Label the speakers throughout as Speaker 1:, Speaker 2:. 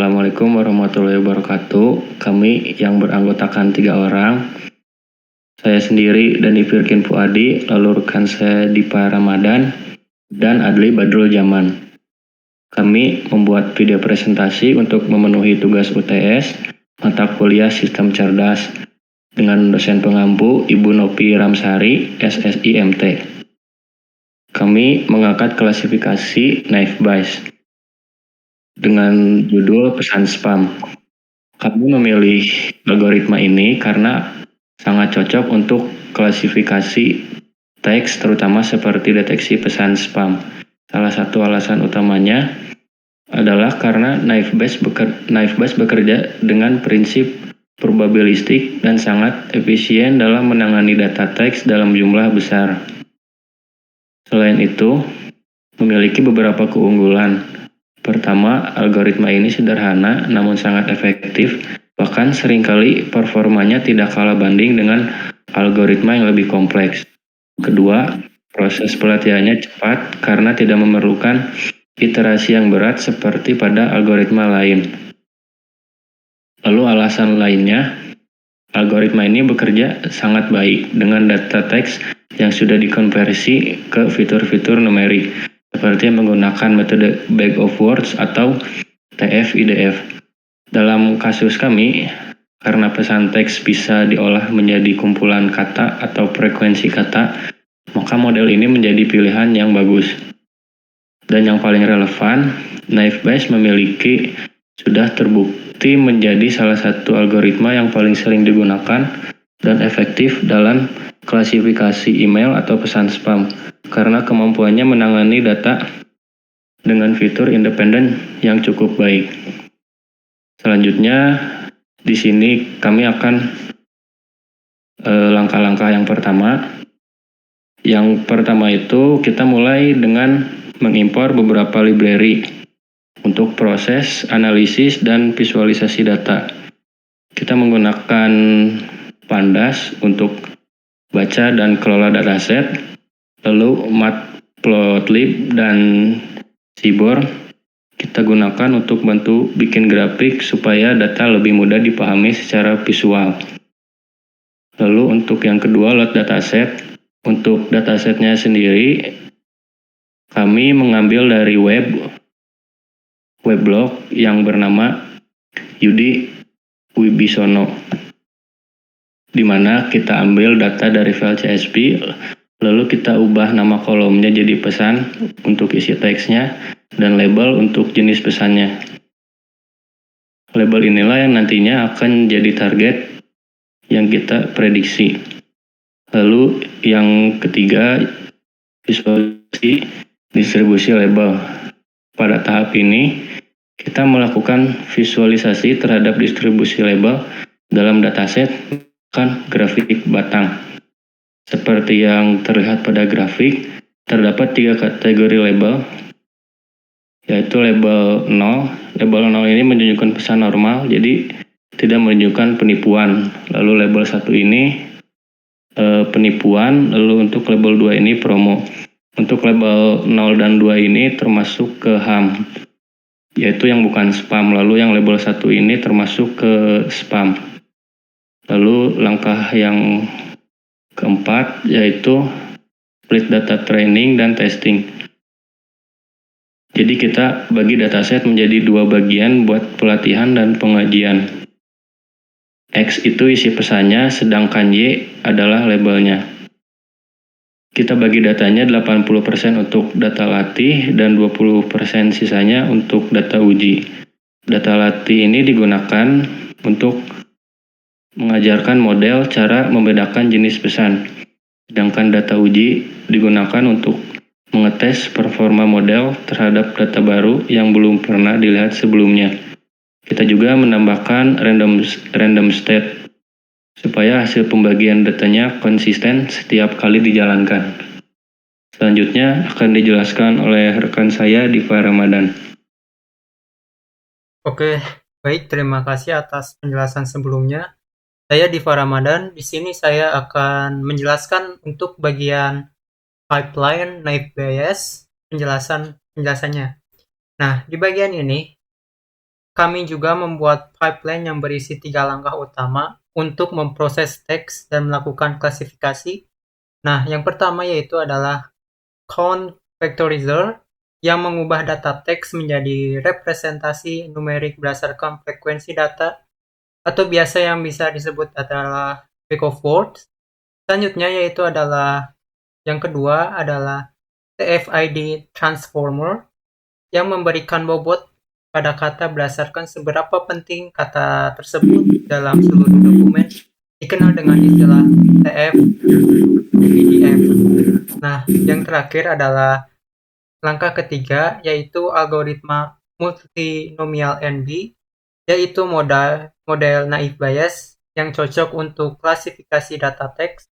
Speaker 1: Assalamualaikum warahmatullahi wabarakatuh. Kami yang beranggotakan 3 orang, saya sendiri Dani Firkin Fuadi, lalu rekan saya Dipa Ramadan, dan Adli Badrul Jaman. Kami membuat video presentasi untuk memenuhi tugas UTS mata kuliah Sistem Cerdas dengan dosen pengampu Ibu Nopi Ramsari, SSI MT. Kami mengangkat klasifikasi Knife Bash dengan judul pesan spam. Kami memilih algoritma ini karena sangat cocok untuk klasifikasi teks, terutama seperti deteksi pesan spam. Salah satu alasan utamanya adalah karena Knife Bash bekerja dengan prinsip probabilistik dan sangat efisien dalam menangani data teks dalam jumlah besar. Selain itu, memiliki beberapa keunggulan. Pertama, algoritma ini sederhana namun sangat efektif, bahkan seringkali performanya tidak kalah banding dengan algoritma yang lebih kompleks. Kedua, proses pelatihannya cepat karena tidak memerlukan iterasi yang berat seperti pada algoritma lain. Lalu alasan lainnya, algoritma ini bekerja sangat baik dengan data teks yang sudah dikonversi ke fitur-fitur numerik, seperti menggunakan metode Bag of Words atau TF-IDF. Dalam kasus kami, karena pesan teks bisa diolah menjadi kumpulan kata atau frekuensi kata, maka model ini menjadi pilihan yang bagus. Dan yang paling relevan, Knife Bash sudah terbukti menjadi salah satu algoritma yang paling sering digunakan dan efektif dalam klasifikasi email atau pesan spam, karena kemampuannya menangani data dengan fitur independen yang cukup baik. Selanjutnya, di sini kami akan langkah-langkah yang pertama. Yang pertama itu kita mulai dengan mengimpor beberapa library untuk proses, analisis, dan visualisasi data. Kita menggunakan Pandas untuk baca dan kelola dataset, lalu Matplotlib dan Seaborn kita gunakan untuk bantu bikin grafik supaya data lebih mudah dipahami secara visual. Lalu untuk yang kedua, load dataset. Untuk datasetnya sendiri, kami mengambil dari weblog yang bernama Yudi Wibisono, di mana kita ambil data dari file CSV, lalu kita ubah nama kolomnya jadi pesan untuk isi teksnya, dan label untuk jenis pesannya. Label inilah yang nantinya akan jadi target yang kita prediksi. Lalu yang ketiga, visualisasi distribusi label. Pada tahap ini, kita melakukan visualisasi terhadap distribusi label dalam dataset kan grafik batang. Seperti yang terlihat pada grafik, terdapat 3 kategori label, yaitu label 0. Label 0 ini menunjukkan pesan normal, jadi tidak menunjukkan penipuan. Lalu label 1 ini penipuan, lalu untuk label 2 ini promo. Untuk label 0 dan 2 ini termasuk ke HAM, yaitu yang bukan spam. Lalu yang label 1 ini termasuk ke spam. Lalu langkah yang keempat yaitu split data training dan testing. Jadi kita bagi dataset menjadi 2 bagian buat pelatihan dan pengajian. X itu isi pesannya, sedangkan Y adalah labelnya. Kita bagi datanya 80% untuk data latih dan 20% sisanya untuk data uji. Data latih ini digunakan untuk mengajarkan model cara membedakan jenis pesan, sedangkan data uji digunakan untuk mengetes performa model terhadap data baru yang belum pernah dilihat sebelumnya. Kita juga menambahkan random state supaya hasil pembagian datanya konsisten setiap kali dijalankan. Selanjutnya akan dijelaskan oleh rekan saya Dipa Ramadan.
Speaker 2: Oke, baik, terima kasih atas penjelasan sebelumnya. Saya Dipa Ramadan. Di sini saya akan menjelaskan untuk bagian pipeline Knife Bash penjelasannya. Nah, di bagian ini kami juga membuat pipeline yang berisi 3 langkah utama untuk memproses teks dan melakukan klasifikasi. Nah, yang pertama yaitu adalah count factorizer yang mengubah data teks menjadi representasi numerik berdasarkan frekuensi data atau biasa yang bisa disebut adalah bag of words. Selanjutnya yaitu adalah yang kedua adalah TF-ID transformer yang memberikan bobot pada kata berdasarkan seberapa penting kata tersebut dalam seluruh dokumen, dikenal dengan istilah TF-PDF. Nah, yang terakhir adalah langkah ketiga, yaitu algoritma multinomial NB, yaitu model naive Bayes yang cocok untuk klasifikasi data teks.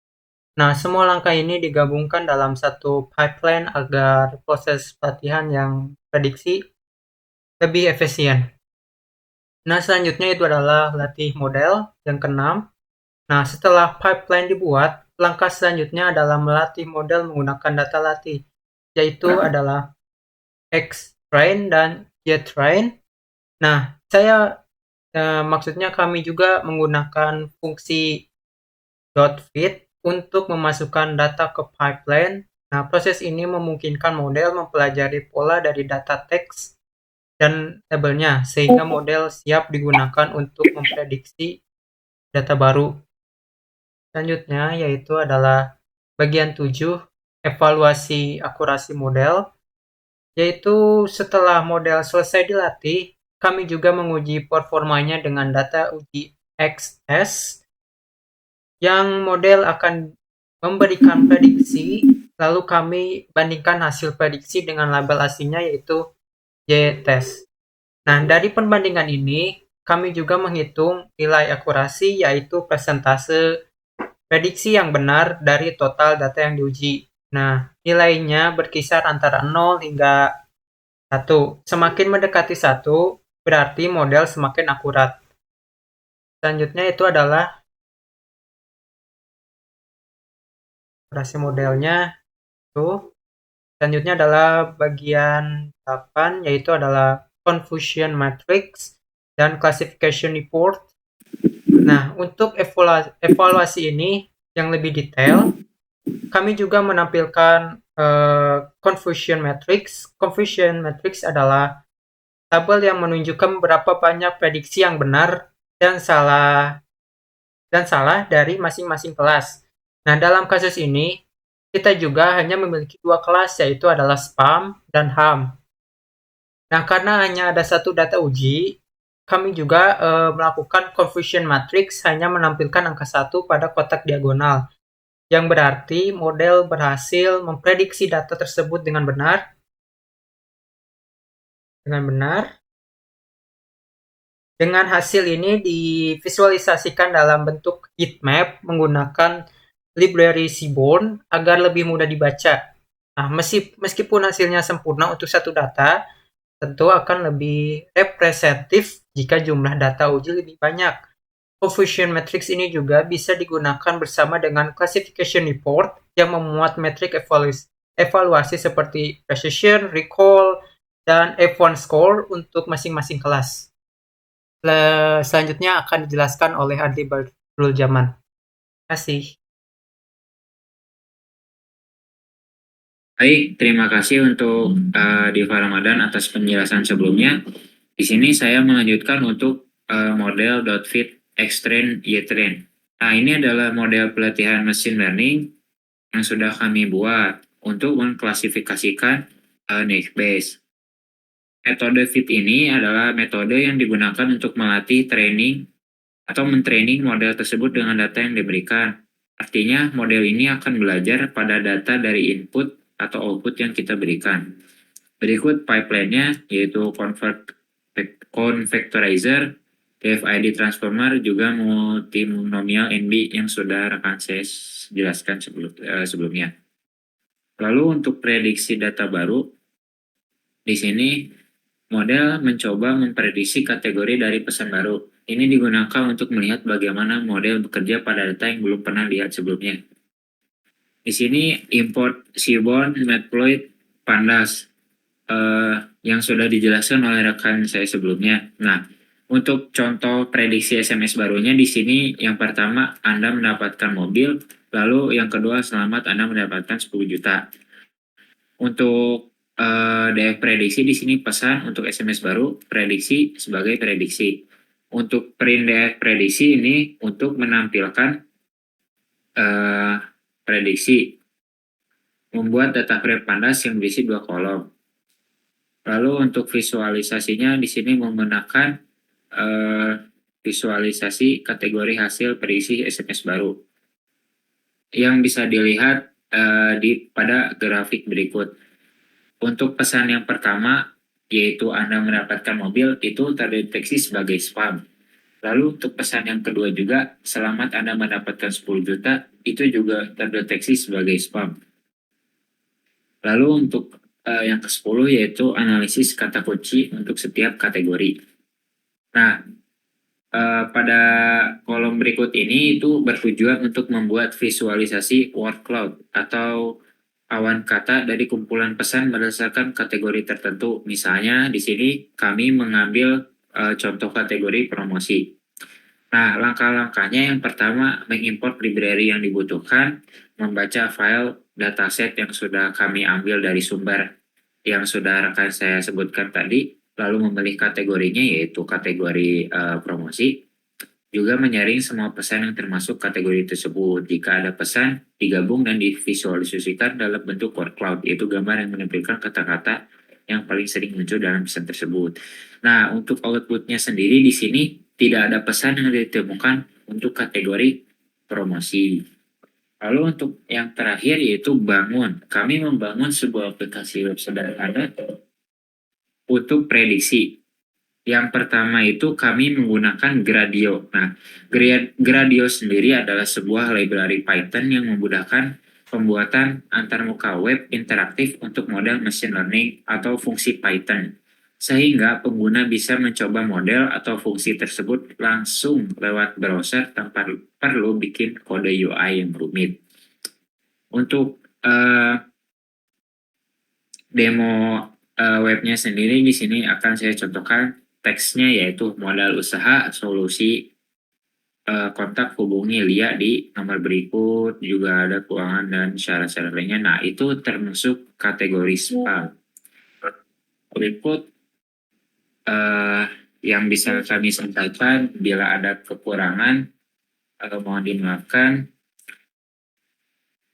Speaker 2: Nah, semua langkah ini digabungkan dalam satu pipeline agar proses pelatihan yang prediksi lebih efisien. Nah, selanjutnya itu adalah latih model yang keenam. Nah, setelah pipeline dibuat, langkah selanjutnya adalah melatih model menggunakan data latih, yaitu adalah X-train dan Y-train. Nah, maksudnya kami juga menggunakan fungsi .fit untuk memasukkan data ke pipeline. Nah, proses ini memungkinkan model mempelajari pola dari data teks dan labelnya, sehingga model siap digunakan untuk memprediksi data baru. Selanjutnya yaitu adalah bagian 7, evaluasi akurasi model, yaitu setelah model selesai dilatih, kami juga menguji performanya dengan data uji X-test yang model akan memberikan prediksi, lalu kami bandingkan hasil prediksi dengan label aslinya yaitu Y-test. Nah, dari perbandingan ini, kami juga menghitung nilai akurasi yaitu persentase prediksi yang benar dari total data yang diuji. Nah, nilainya berkisar antara 0 hingga 1. Semakin mendekati 1, berarti model semakin akurat. Selanjutnya itu adalah akurasi modelnya. Selanjutnya adalah bagian 8, yaitu adalah confusion matrix dan classification report. Nah, untuk evaluasi ini yang lebih detail, kami juga menampilkan confusion matrix. Confusion matrix adalah tabel yang menunjukkan berapa banyak prediksi yang benar dan salah dari masing-masing kelas. Nah, dalam kasus ini, kita juga hanya memiliki 2 kelas, yaitu adalah spam dan ham. Nah, karena hanya ada satu data uji, kami juga melakukan confusion matrix hanya menampilkan angka 1 pada kotak diagonal, yang berarti model berhasil memprediksi data tersebut dengan benar. Dengan hasil ini divisualisasikan dalam bentuk heatmap menggunakan library Seaborn agar lebih mudah dibaca. Nah, meskipun hasilnya sempurna untuk satu data, tentu akan lebih representatif jika jumlah data uji lebih banyak. Confusion matrix ini juga bisa digunakan bersama dengan classification report yang memuat metrik evaluasi seperti precision, recall, dan F1 score untuk masing-masing kelas. Selanjutnya akan dijelaskan oleh Adli Badrul Jaman. Terima kasih.
Speaker 3: Baik, terima kasih untuk Diva Ramadan atas penjelasan sebelumnya. Di sini saya melanjutkan untuk model .fit X-train Y-train. Nah, ini adalah model pelatihan mesin learning yang sudah kami buat untuk mengklasifikasikan naive Bayes. Metode fit ini adalah metode yang digunakan untuk melatih training atau mentraining model tersebut dengan data yang diberikan. Artinya, model ini akan belajar pada data dari input atau output yang kita berikan. Berikut pipeline-nya, yaitu convectorizer, TF-ID transformer, juga multinomial NB yang sudah rekan saya jelaskan sebelumnya. Lalu untuk prediksi data baru, di sini model mencoba memprediksi kategori dari pesan baru. Ini digunakan untuk melihat bagaimana model bekerja pada data yang belum pernah lihat sebelumnya. Di sini import Seaborn, Matplotlib, Pandas. yang sudah dijelaskan oleh rekan saya sebelumnya. Nah, untuk contoh prediksi SMS barunya di sini yang pertama Anda mendapatkan mobil, lalu yang kedua selamat Anda mendapatkan 10 juta. Untuk DF prediksi di sini pesan untuk SMS baru prediksi sebagai prediksi. Untuk print DF prediksi ini untuk menampilkan prediksi, membuat data frame pandas yang berisi 2 kolom. Lalu untuk visualisasinya di sini menggunakan visualisasi kategori hasil prediksi SMS baru yang bisa dilihat pada grafik berikut. Untuk pesan yang pertama, yaitu Anda mendapatkan mobil, itu terdeteksi sebagai spam. Lalu untuk pesan yang kedua juga, selamat Anda mendapatkan 10 juta, itu juga terdeteksi sebagai spam. Lalu untuk yang ke-10 yaitu analisis kata kunci untuk setiap kategori. Nah, pada kolom berikut ini itu bertujuan untuk membuat visualisasi word cloud atau awan kata dari kumpulan pesan berdasarkan kategori tertentu. Misalnya di sini kami mengambil contoh kategori promosi. Nah, langkah-langkahnya yang pertama mengimport library yang dibutuhkan, membaca file dataset yang sudah kami ambil dari sumber yang sudah rekan saya sebutkan tadi, lalu memilih kategorinya yaitu kategori promosi, juga menyaring semua pesan yang termasuk kategori tersebut. Jika ada pesan, digabung dan divisualisasikan dalam bentuk word cloud, yaitu gambar yang menampilkan kata-kata yang paling sering muncul dalam pesan tersebut. Nah, untuk outputnya sendiri di sini tidak ada pesan yang ditemukan untuk kategori promosi. Lalu untuk yang terakhir yaitu bangun. Kami membangun sebuah aplikasi web sederhana untuk prediksi. Yang pertama itu kami menggunakan Gradio. Nah, Gradio sendiri adalah sebuah library Python yang memudahkan pembuatan antarmuka web interaktif untuk model machine learning atau fungsi Python. Sehingga pengguna bisa mencoba model atau fungsi tersebut langsung lewat browser tanpa perlu bikin kode UI yang rumit. Untuk demo webnya sendiri di sini akan saya contohkan teksnya yaitu modal usaha, solusi, kontak hubungi Lia di nomor berikut, juga ada keuangan dan syarat-syarat lainnya. Nah, itu termasuk kategori spam. Berikut yang bisa kami sampaikan, bila ada kekurangan mohon dimaafkan.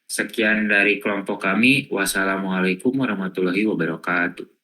Speaker 3: Sekian dari kelompok kami. Wassalamualaikum warahmatullahi wabarakatuh.